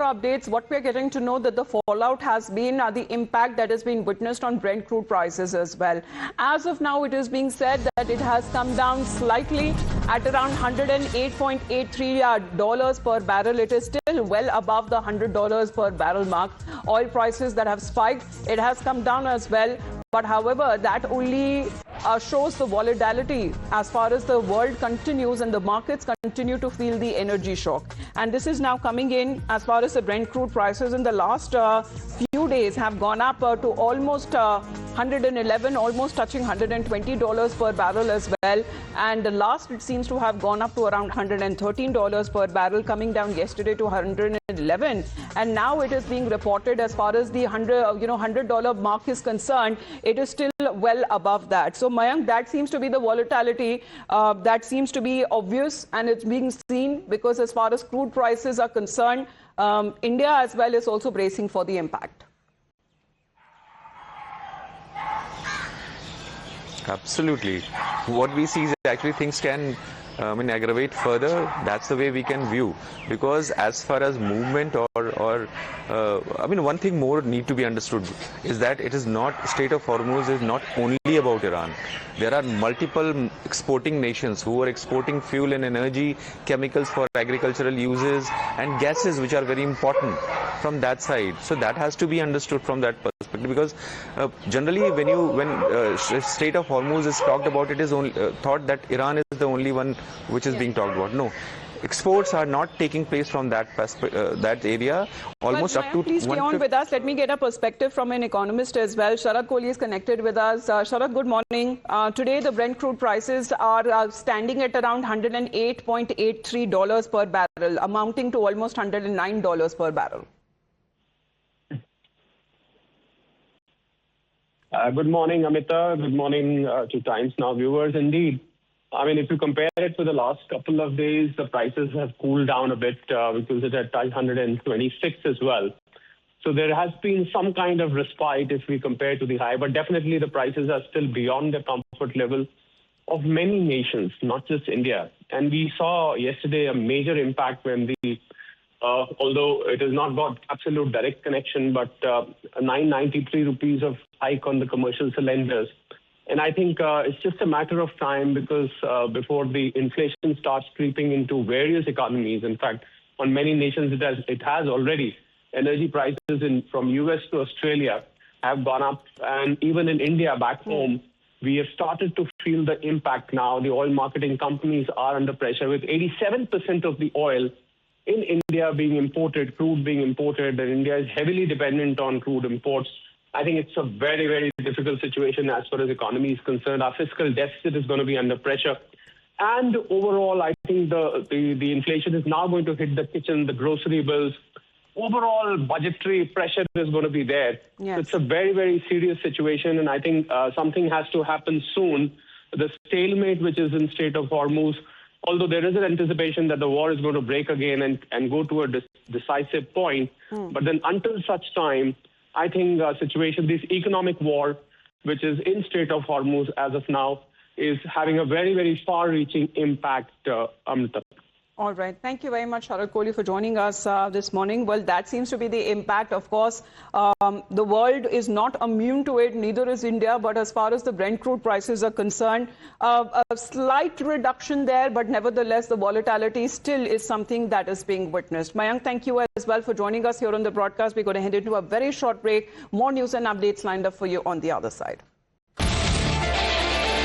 updates, what we're getting to know that the fallout has been the impact that has been witnessed on Brent crude prices as well. As of now, it is being said that it has come down slightly at around $108.83 per barrel. It is still well above the $100 per barrel mark. Oil prices that have spiked, it has come down as well. But however, that only shows the volatility as far as the world continues and the markets continue to feel the energy shock. And this is now coming in as far as the Brent crude prices in the last few days have gone up to almost 111, almost touching $120 per barrel as well. And the last, it seems to have gone up to around $113 per barrel, coming down yesterday to 111. And now it is being reported as far as the $100 mark is concerned, it is still well above that. So Mayank, that seems to be the volatility that seems to be obvious, and it's being seen because as far as crude prices are concerned, India as well is also bracing for the impact. Absolutely. What we see is actually things can aggravate further. That's the way we can view, because as far as movement one thing more need to be understood is that it is not, Strait of Hormuz is not only about Iran. There are multiple exporting nations who are exporting fuel and energy, chemicals for agricultural uses, and gases, which are very important from that side. So that has to be understood from that perspective, because generally when Strait of Hormuz is talked about, it is only thought that Iran is the only one which is being talked about. No. Exports are not taking place from that area, almost but up to... Please stay on with us. Let me get a perspective from an economist as well. Sharad Kohli is connected with us. Sharad, good morning. Today, the Brent crude prices are standing at around $108.83 per barrel, amounting to almost $109 per barrel. Good morning, Amita. Good morning to Times Now viewers. Indeed, if you compare it to the last couple of days, the prices have cooled down a bit, because it at 126 as well. So there has been some kind of respite if we compare to the high, but definitely the prices are still beyond the comfort level of many nations, not just India. And we saw yesterday a major impact when although it has not got absolute direct connection, but 993 rupees of hike on the commercial cylinders. And I think it's just a matter of time, because before the inflation starts creeping into various economies, in fact, on many nations it has already. Energy prices from US to Australia have gone up. And even in India, back home, we have started to feel the impact now. The oil marketing companies are under pressure, with 87% of the oil in India being imported, crude being imported, and India is heavily dependent on crude imports. I think it's a very, very difficult situation as far as economy is concerned. Our fiscal deficit is going to be under pressure. And overall, I think the inflation is now going to hit the kitchen, the grocery bills. Overall, budgetary pressure is going to be there. Yes. It's a very, very serious situation, and I think something has to happen soon. The stalemate which is in Strait of Hormuz, although there is an anticipation that the war is going to break again and go to a decisive point, but then until such time, I think this economic war, which is in Strait of Hormuz as of now, is having a very, very far-reaching impact, Amrita. All right. Thank you very much, Sharad Kohli, for joining us this morning. Well, that seems to be the impact. Of course, the world is not immune to it, neither is India. But as far as the Brent crude prices are concerned, a slight reduction there, but nevertheless, the volatility still is something that is being witnessed. Mayank, thank you as well for joining us here on the broadcast. We're going to head into a very short break. More news and updates lined up for you on the other side.